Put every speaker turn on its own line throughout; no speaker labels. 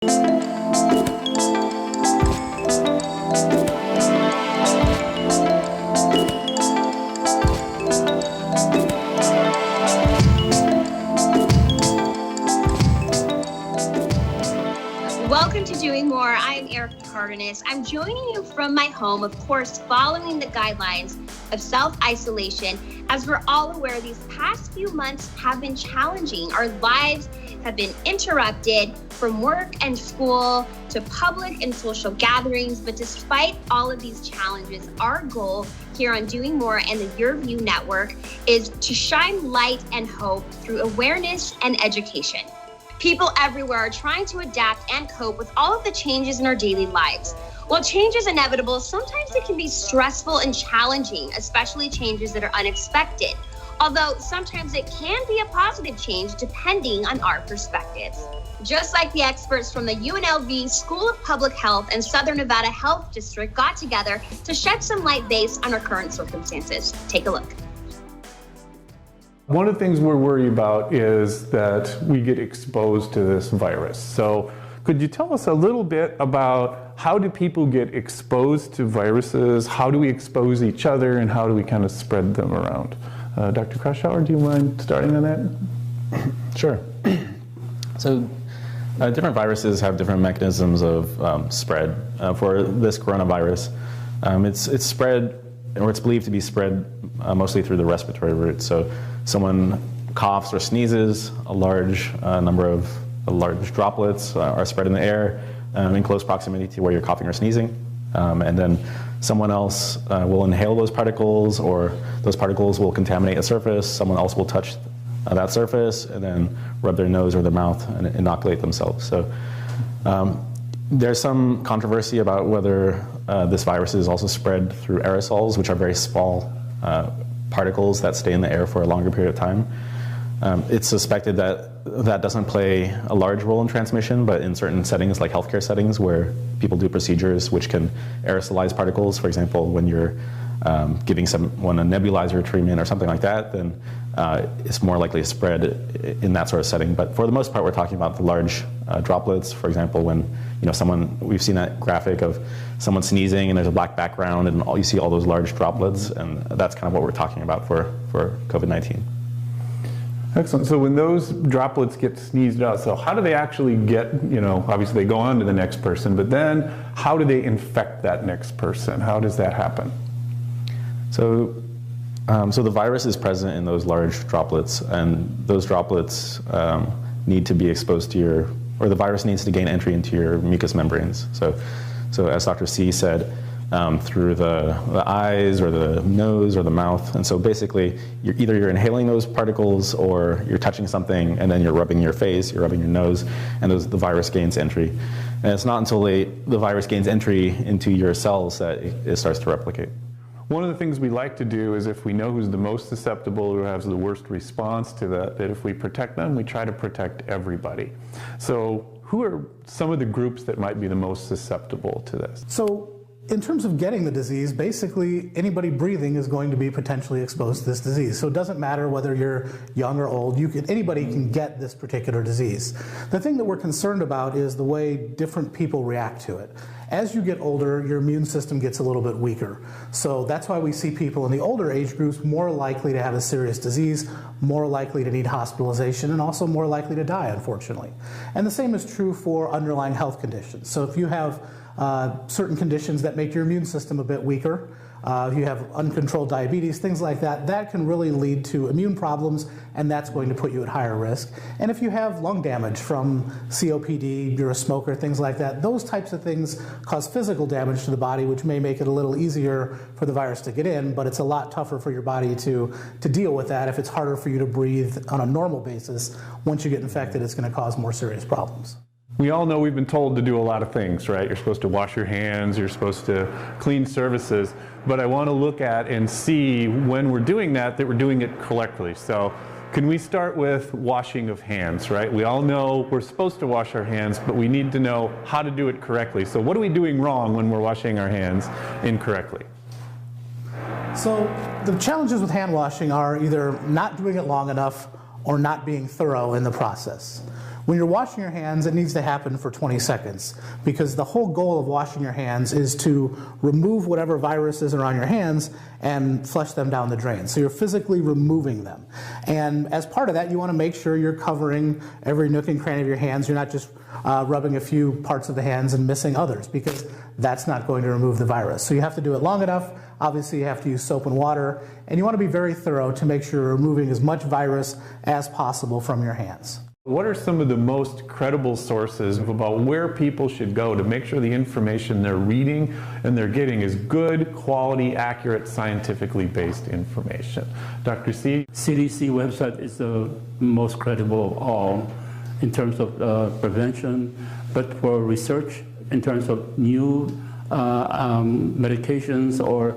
Welcome to Doing More. I'm Erica Cardenas. I'm joining you from my home, of course, following the guidelines of self-isolation. As we're all aware, these past few months have been challenging. Our lives have been interrupted from work and school to public and social gatherings. But despite all of these challenges, our goal here on Doing More and the Yurview network is to shine light and hope through awareness and education. People everywhere are trying to adapt and cope with all of the changes in our daily lives. While change is inevitable, sometimes it can be stressful and challenging, especially changes that are unexpected. Although sometimes it can be a positive change depending on our perspectives. Just like the experts from the UNLV School of Public Health and Southern Nevada Health District got together to shed some light based on our current circumstances. Take a look.
One of the things we're worried about is that we get exposed to this virus. So could you tell us a little bit about how do people get exposed to viruses? How do we expose each other, and how do we kind of spread them around? Dr. Kraschauer, do you mind starting on that?
Sure. So different viruses have different mechanisms of spread. For this coronavirus, it's spread, or it's believed to be spread mostly through the respiratory route. So someone coughs or sneezes, a large number of large droplets are spread in the air in close proximity to where you're coughing or sneezing. And then someone else will inhale those particles, or those particles will contaminate a surface. Someone else will touch that surface and then rub their nose or their mouth and inoculate themselves. So there's some controversy about whether this virus is also spread through aerosols, which are very small particles that stay in the air for a longer period of time. It's suspected that that doesn't play a large role in transmission, but in certain settings, like healthcare settings, where people do procedures which can aerosolize particles, for example, when you're giving someone a nebulizer treatment or something like that, then it's more likely to spread in that sort of setting. But for the most part, we're talking about the large droplets. For example, when we've seen that graphic of someone sneezing and there's a black background and you see all those large droplets, and that's kind of what we're talking about for COVID-19.
Excellent. So when those droplets get sneezed out, so how do they actually get, obviously they go on to the next person, but then how do they infect that next person? How does that happen?
So the virus is present in those large droplets, and those droplets need to be exposed to the virus needs to gain entry into your mucous membranes. So as Dr. C said, through the eyes or the nose or the mouth. And so basically, you're inhaling those particles, or you're touching something and then you're rubbing your face, you're rubbing your nose, and the virus gains entry. And it's not until the virus gains entry into your cells that it starts to replicate.
One of the things we like to do is, if we know who's the most susceptible, who has the worst response to that if we protect them, we try to protect everybody. So who are some of the groups that might be the most susceptible to this?
So in terms of getting the disease, basically anybody breathing is going to be potentially exposed to this disease. So it doesn't matter whether you're young or old, anybody can get this particular disease. The thing that we're concerned about is the way different people react to it. As you get older, your immune system gets a little bit weaker. So that's why we see people in the older age groups more likely to have a serious disease, more likely to need hospitalization, and also more likely to die, unfortunately. And the same is true for underlying health conditions. So if you have certain conditions that make your immune system a bit weaker, if you have uncontrolled diabetes, things like that, that can really lead to immune problems, and that's going to put you at higher risk. And if you have lung damage from COPD, you're a smoker, things like that, those types of things cause physical damage to the body, which may make it a little easier for the virus to get in, but it's a lot tougher for your body to deal with that. If it's harder for you to breathe on a normal basis, once you get infected, it's going to cause more serious problems.
We all know we've been told to do a lot of things, right? You're supposed to wash your hands, you're supposed to clean surfaces, but I want to look at and see when we're doing that we're doing it correctly. So can we start with washing of hands, right? We all know we're supposed to wash our hands, but we need to know how to do it correctly. So what are we doing wrong when we're washing our hands incorrectly?
So the challenges with hand washing are either not doing it long enough or not being thorough in the process. When you're washing your hands, it needs to happen for 20 seconds because the whole goal of washing your hands is to remove whatever viruses are on your hands and flush them down the drain. So you're physically removing them. And as part of that, you want to make sure you're covering every nook and cranny of your hands. You're not just rubbing a few parts of the hands and missing others, because that's not going to remove the virus. So you have to do it long enough. Obviously, you have to use soap and water, and you want to be very thorough to make sure you're removing as much virus as possible from your hands.
What are some of the most credible sources about where people should go to make sure the information they're reading and they're getting is good, quality, accurate, scientifically based information? Dr. C?
CDC website is the most credible of all in terms of prevention, but for research, in terms of new medications or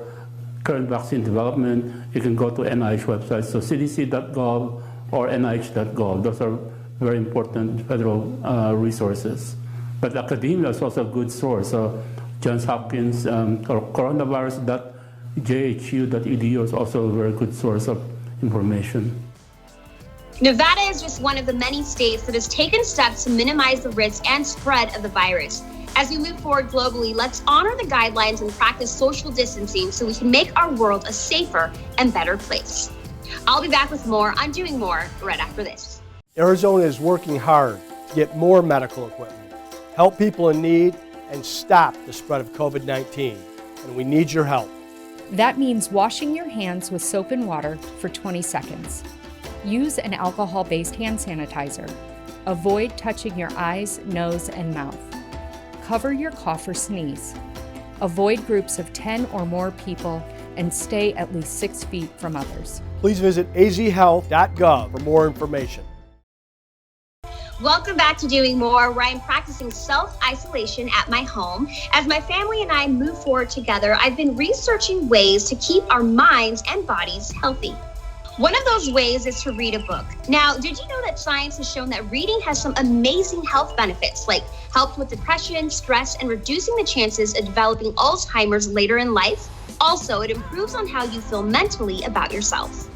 current vaccine development, you can go to NIH website. So cdc.gov or nih.gov. Those are very important federal resources. But academia is also a good source. So Johns Hopkins or coronavirus.jhu.edu is also a very good source of information.
Nevada is just one of the many states that has taken steps to minimize the risk and spread of the virus. As we move forward globally, let's honor the guidelines and practice social distancing so we can make our world a safer and better place. I'll be back with more on Doing More right after this.
Arizona is working hard to get more medical equipment, help people in need, and stop the spread of COVID-19. And we need your help.
That means washing your hands with soap and water for 20 seconds. Use an alcohol-based hand sanitizer. Avoid touching your eyes, nose, and mouth. Cover your cough or sneeze. Avoid groups of 10 or more people and stay at least 6 feet from others.
Please visit azhealth.gov for more information.
Welcome back to Doing More, where I'm practicing self-isolation at my home. As my family and I move forward together, I've been researching ways to keep our minds and bodies healthy. One of those ways is to read a book. Now, did you know that science has shown that reading has some amazing health benefits, like helps with depression, stress, and reducing the chances of developing Alzheimer's later in life? Also, it improves on how you feel mentally about yourself.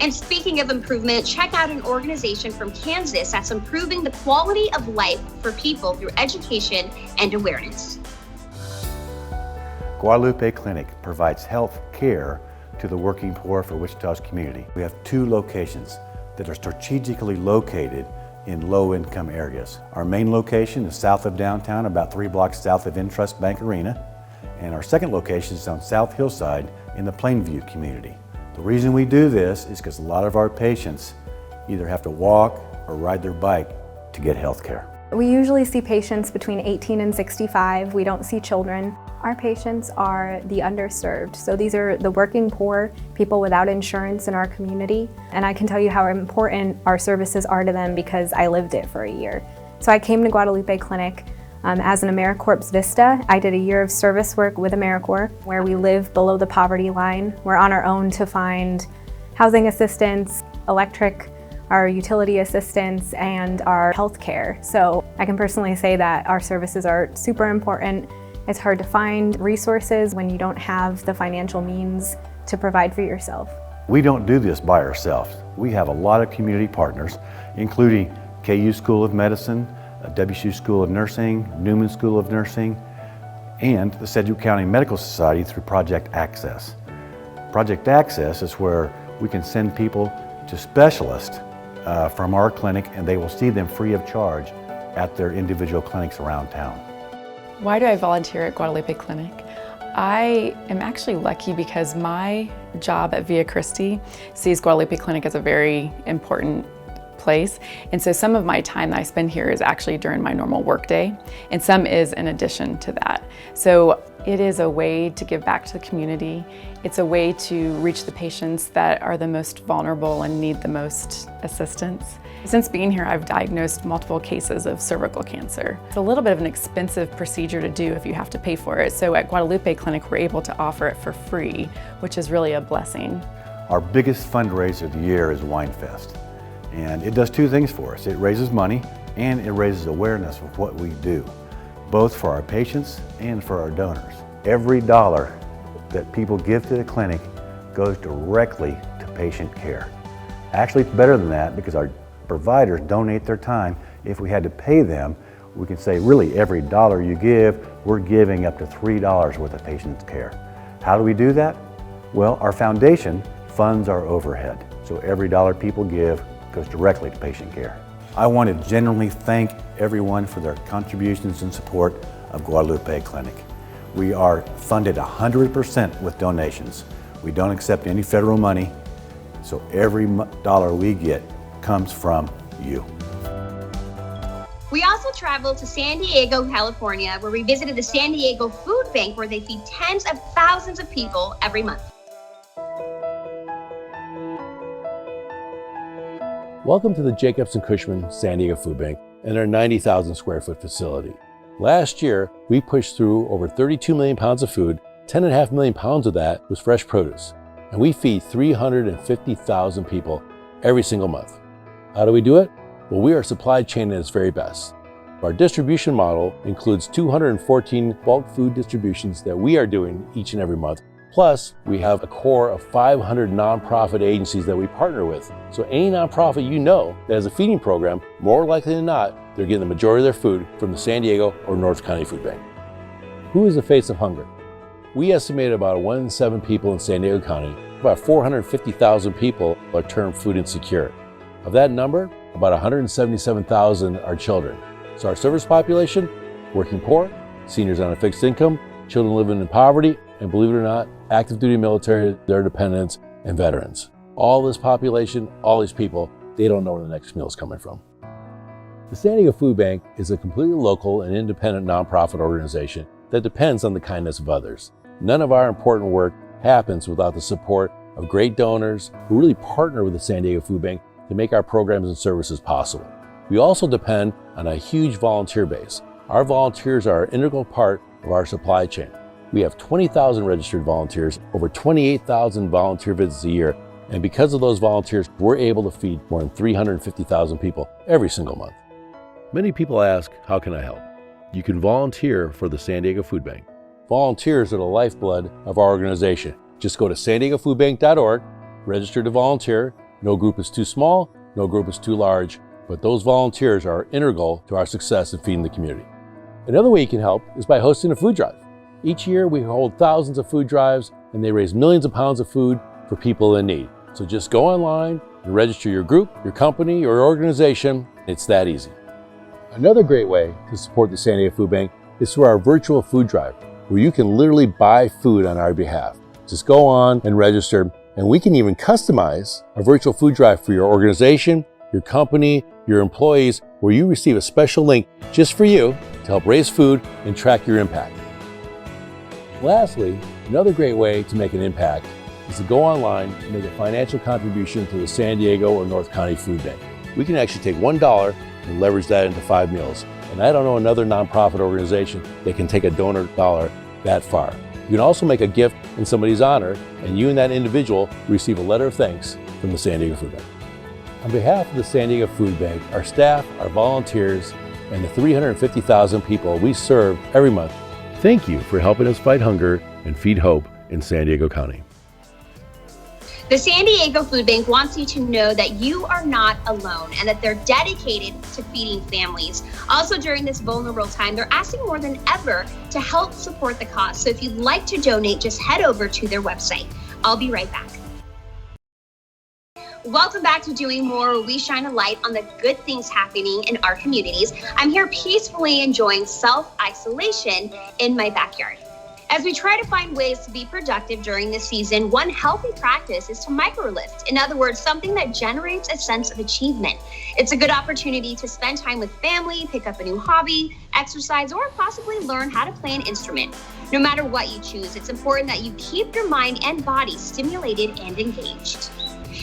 And speaking of improvement, check out an organization from Kansas that's improving the quality of life for people through education and awareness.
Guadalupe Clinic provides health care to the working poor for Wichita's community. We have 2 locations that are strategically located in low-income areas. Our main location is south of downtown, about 3 blocks south of Intrust Bank Arena, and our second location is on South Hillside in the Plainview community. The reason we do this is because a lot of our patients either have to walk or ride their bike to get health care.
We usually see patients between 18 and 65. We don't see children. Our patients are the underserved. So these are the working poor, people without insurance in our community. And I can tell you how important our services are to them because I lived it for a year. So I came to Guadalupe Clinic as an AmeriCorps Vista. I did a year of service work with AmeriCorps where we live below the poverty line. We're on our own to find housing assistance, electric, our utility assistance, and our health care. So I can personally say that our services are super important. It's hard to find resources when you don't have the financial means to provide for yourself.
We don't do this by ourselves. We have a lot of community partners, including KU School of Medicine, WSU School of Nursing, Newman School of Nursing, and the Sedgwick County Medical Society through Project Access. Project Access is where we can send people to specialists from our clinic, and they will see them free of charge at their individual clinics around town.
Why do I volunteer at Guadalupe Clinic? I am actually lucky because my job at Via Christi sees Guadalupe Clinic as a very important place. And so some of my time that I spend here is actually during my normal workday, and some is in addition to that. So it is a way to give back to the community. It's a way to reach the patients that are the most vulnerable and need the most assistance. Since being here, I've diagnosed multiple cases of cervical cancer. It's a little bit of an expensive procedure to do if you have to pay for it. So at Guadalupe Clinic, we're able to offer it for free, which is really a blessing.
Our biggest fundraiser of the year is WineFest. And it does 2 things for us. It raises money and it raises awareness of what we do, both for our patients and for our donors. Every dollar that people give to the clinic goes directly to patient care. Actually, it's better than that because our providers donate their time If we had to pay them, we can say really every dollar you give, we're giving up to $3 worth of patient care. How do we do that? Well, our foundation funds our overhead. So every dollar people give goes directly to patient care. I want to genuinely thank everyone for their contributions and support of Guadalupe Clinic. We are funded 100% with donations. We don't accept any federal money, so every dollar we get comes from you.
We also traveled to San Diego, California, where we visited the San Diego Food Bank, where they feed tens of thousands of people every month.
Welcome to the Jacobs & Cushman San Diego Food Bank and their 90,000 square foot facility. Last year, we pushed through over 32 million pounds of food. 10.5 million pounds of that was fresh produce. And we feed 350,000 people every single month. How do we do it? Well, we are supply chain at its very best. Our distribution model includes 214 bulk food distributions that we are doing each and every month. Plus, we have a core of 500 nonprofit agencies that we partner with. So any nonprofit you know that has a feeding program, more likely than not, they're getting the majority of their food from the San Diego or North County Food Bank. Who is the face of hunger? We estimate about 1 in 7 people in San Diego County, about 450,000 people are termed food insecure. Of that number, about 177,000 are children. So our service population, working poor, seniors on a fixed income, children living in poverty, and believe it or not, active duty military, their dependents, and veterans. All this population, all these people, they don't know where the next meal is coming from. The San Diego Food Bank is a completely local and independent nonprofit organization that depends on the kindness of others. None of our important work happens without the support of great donors who really partner with the San Diego Food Bank to make our programs and services possible. We also depend on a huge volunteer base. Our volunteers are an integral part of our supply chain. We have 20,000 registered volunteers, over 28,000 volunteer visits a year, and because of those volunteers, we're able to feed more than 350,000 people every single month. Many people ask, how can I help? You can volunteer for the San Diego Food Bank. Volunteers are the lifeblood of our organization. Just go to sandiegofoodbank.org, register to volunteer. No group is too small, no group is too large, but those volunteers are integral to our success in feeding the community. Another way you can help is by hosting a food drive. Each year we hold thousands of food drives and they raise millions of pounds of food for people in need. So just go online and register your group, your company, your organization. It's that easy. Another great way to support the San Diego Food Bank is through our virtual food drive, where you can literally buy food on our behalf. Just go on and register, and we can even customize a virtual food drive for your organization, your company, your employees, where you receive a special link just for you to help raise food and track your impact. Lastly, another great way to make an impact is to go online and make a financial contribution to the San Diego or North County Food Bank. We can actually take $1 and leverage that into 5 meals. And I don't know another nonprofit organization that can take a donor dollar that far. You can also make a gift in somebody's honor, and you and that individual receive a letter of thanks from the San Diego Food Bank. On behalf of the San Diego Food Bank, our staff, our volunteers, and the 350,000 people we serve every month, thank you for helping us fight hunger and feed hope in San Diego County.
The San Diego Food Bank wants you to know that you are not alone and that they're dedicated to feeding families. Also, during this vulnerable time, they're asking more than ever to help support the cause. So if you'd like to donate, just head over to their website. I'll be right back. Welcome back to Doing More, where we shine a light on the good things happening in our communities. I'm here peacefully enjoying self-isolation in my backyard. As we try to find ways to be productive during this season, one healthy practice is to microlift. In other words, something that generates a sense of achievement. It's a good opportunity to spend time with family, pick up a new hobby, exercise, or possibly learn how to play an instrument. No matter what you choose, it's important that you keep your mind and body stimulated and engaged.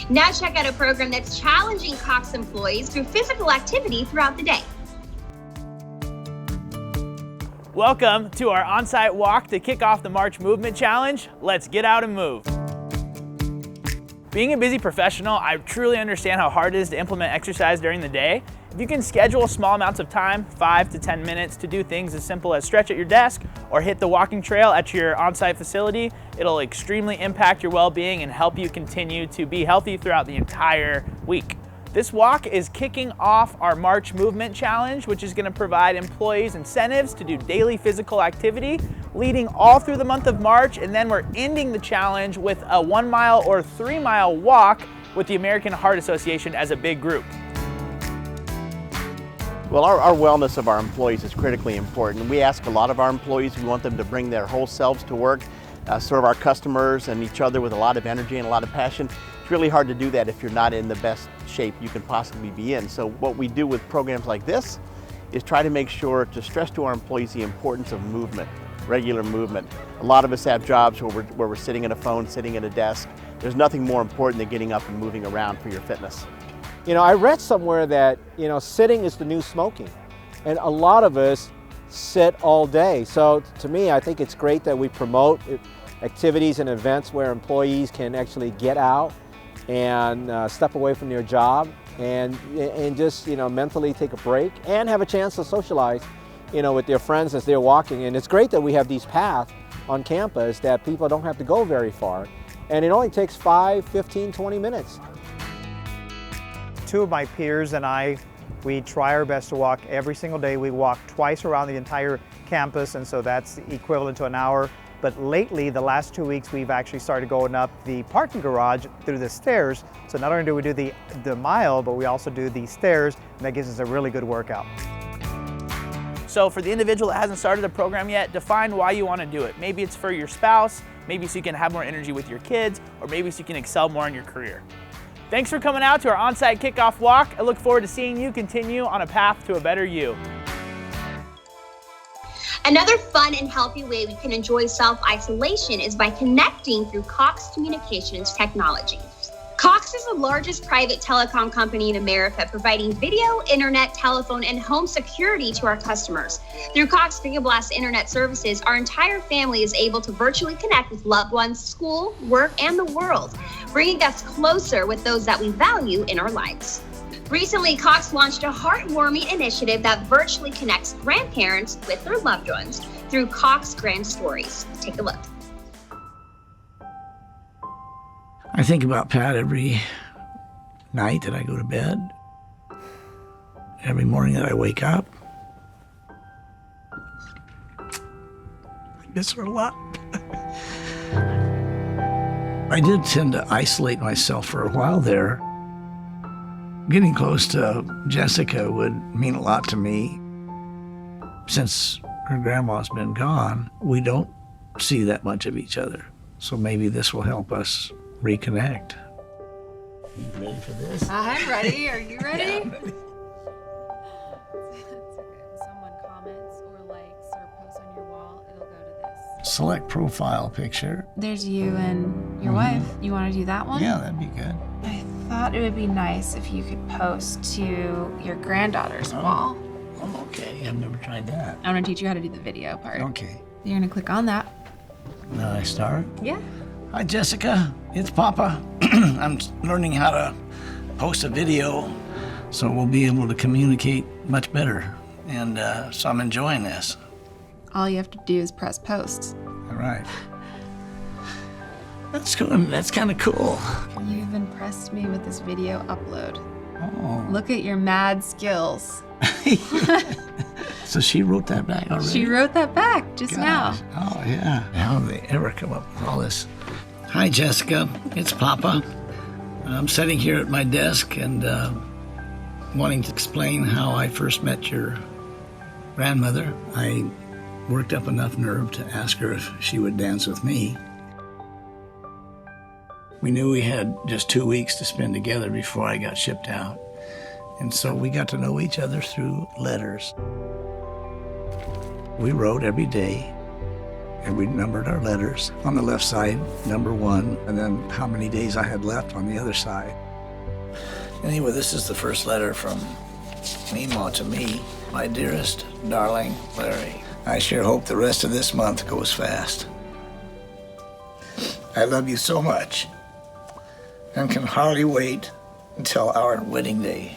Now check out a program that's challenging Cox employees through physical activity throughout the day.
Welcome to our on-site walk to kick off the March Movement Challenge. Let's get out and move. Being a busy professional, I truly understand how hard it is to implement exercise during the day. If you can schedule small amounts of time, 5 to 10 minutes, to do things as simple as stretch at your desk or hit the walking trail at your on-site facility, it'll extremely impact your well-being and help you continue to be healthy throughout the entire week. This walk is kicking off our March Movement Challenge, which is going to provide employees incentives to do daily physical activity, leading all through the month of March, and then we're ending the challenge with a 1 mile or 3 mile walk with the American Heart Association as a big group.
Well, our wellness of our employees is critically important. We ask a lot of our employees, we want them to bring their whole selves to work, serve our customers and each other with a lot of energy and a lot of passion. It's really hard to do that if you're not in the best shape you can possibly be in. So what we do with programs like this is try to make sure to stress to our employees the importance of movement, regular movement. A lot of us have jobs where we're sitting at a phone, sitting at a desk. There's nothing more important than getting up and moving around for your fitness.
You know, I read somewhere that, sitting is the new smoking. And a lot of us sit all day. So to me, I think it's great that we promote activities and events where employees can actually get out and step away from their job and just, mentally take a break and have a chance to socialize, with their friends as they're walking. And it's great that we have these paths on campus that people don't have to go very far. And it only takes 5, 15, 20 minutes.
Two of my peers and I, we try our best to walk every single day. We walk twice around the entire campus, and so that's equivalent to an hour. But lately, the last 2 weeks, we've actually started going up the parking garage through the stairs. So not only do we do the mile, but we also do the stairs, and that gives us a really good workout.
So for the individual that hasn't started the program yet, define why you want to do it. Maybe it's for your spouse, maybe so you can have more energy with your kids, or maybe so you can excel more in your career. Thanks for coming out to our on-site kickoff walk. I look forward to seeing you continue on a path to a better you.
Another fun and healthy way we can enjoy self-isolation is by connecting through Cox Communications technology. Cox is the largest private telecom company in America, providing video, internet, telephone, and home security to our customers. Through Cox GigaBlast Internet services, our entire family is able to virtually connect with loved ones, school, work, and the world, bringing us closer with those that we value in our lives. Recently, Cox launched a heartwarming initiative that virtually connects grandparents with their loved ones through Cox Grand Stories. Take a look.
I think about Pat every night that I go to bed, every morning that I wake up. I miss her a lot. I did tend to isolate myself for a while there. Getting close to Jessica would mean a lot to me. Since her grandma's been gone, we don't see that much of each other. So maybe this will help us reconnect. You ready for this?
I'm ready. Are you ready?
Yeah, I'm ready.
Someone comments or likes or posts on your wall, it'll go to this.
Select profile picture.
There's you and your wife. You want to do that one?
Yeah, that'd be good.
I thought it would be nice if you could post to your granddaughter's wall.
Oh, okay. I've never tried that.
I want to teach you how to do the video part.
Okay.
You're going to click on that.
Now I start?
Yeah.
Hi, Jessica. It's Papa. I'm learning how to post a video so we'll be able to communicate much better. And so I'm enjoying this.
All you have to do is press post.
All right. That's cool. That's kind of cool.
You've impressed me with this video upload.
Oh.
Look at your mad skills.
So she wrote that back already?
She wrote that back just now.
Oh, yeah. How did they ever come up with all this? Hi, Jessica. It's Papa. I'm sitting here at my desk and wanting to explain how I first met your grandmother. I worked up enough nerve to ask her if she would dance with me. We knew we had just 2 weeks to spend together before I got shipped out. And so we got to know each other through letters. We wrote every day, and we numbered our letters. On the left side, number 1, and then how many days I had left on the other side. Anyway, this is the first letter from Meemaw to me. My dearest, darling Larry, I sure hope the rest of this month goes fast. I love you so much and can hardly wait until our wedding day.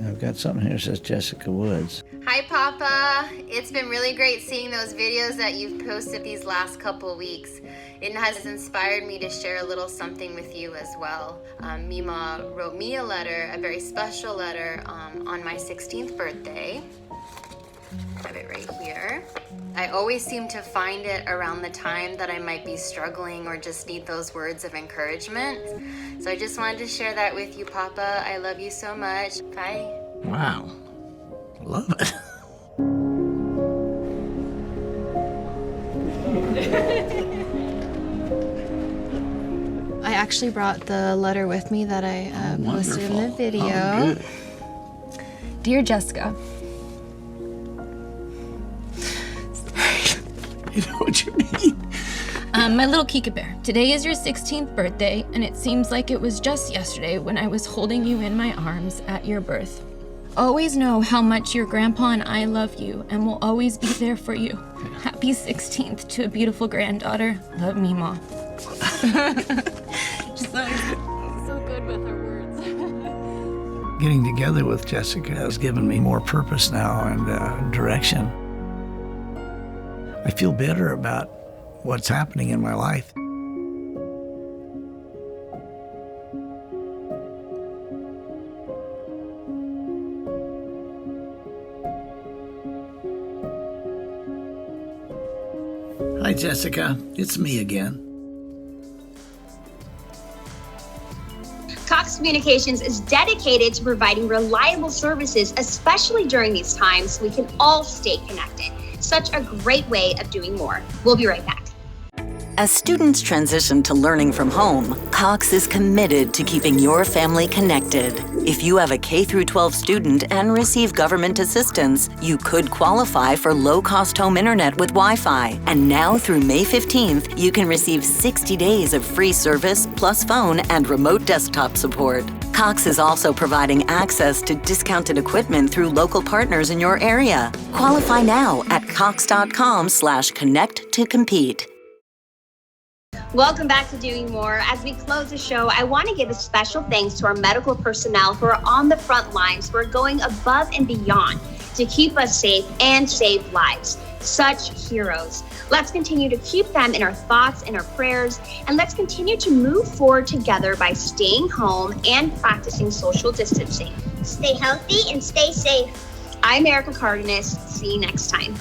I've got something here that says Jessica Woods.
Hi, Papa. It's been really great seeing those videos that you've posted these last couple weeks. It has inspired me to share a little something with you as well. Mima wrote me a letter, a very special letter, on my 16th birthday. I have it right here. I always seem to find it around the time that I might be struggling or just need those words of encouragement. So I just wanted to share that with you, Papa. I love you so much. Bye.
Wow. Love it.
I actually brought the letter with me that I posted in the video.
Oh, good.
Dear Jessica.
You know what you mean?
My little Kika Bear, today is your 16th birthday, and it seems like it was just yesterday when I was holding you in my arms at your birth. Always know how much your grandpa and I love you and will always be there for you. Happy 16th to a beautiful granddaughter. Love, Mima. She's so good with her words.
Getting together with Jessica has given me more purpose now and direction. I feel better about what's happening in my life. Hi, Jessica. It's me again.
Cox Communications is dedicated to providing reliable services, especially during these times, so we can all stay connected. Such a great way of doing more. We'll be right back.
As students transition to learning from home, Cox is committed to keeping your family connected. If you have a K-12 student and receive government assistance, you could qualify for low-cost home internet with Wi-Fi. And now through May 15th, you can receive 60 days of free service plus phone and remote desktop support. Cox is also providing access to discounted equipment through local partners in your area. Qualify now at cox.com/connect to compete.
Welcome back to Doing More. As we close the show, I want to give a special thanks to our medical personnel who are on the front lines, who are going above and beyond to keep us safe and save lives. Such heroes. Let's continue to keep them in our thoughts and our prayers, and let's continue to move forward together by staying home and practicing social distancing. Stay healthy and stay safe. I'm Erica Cardenas. See you next time.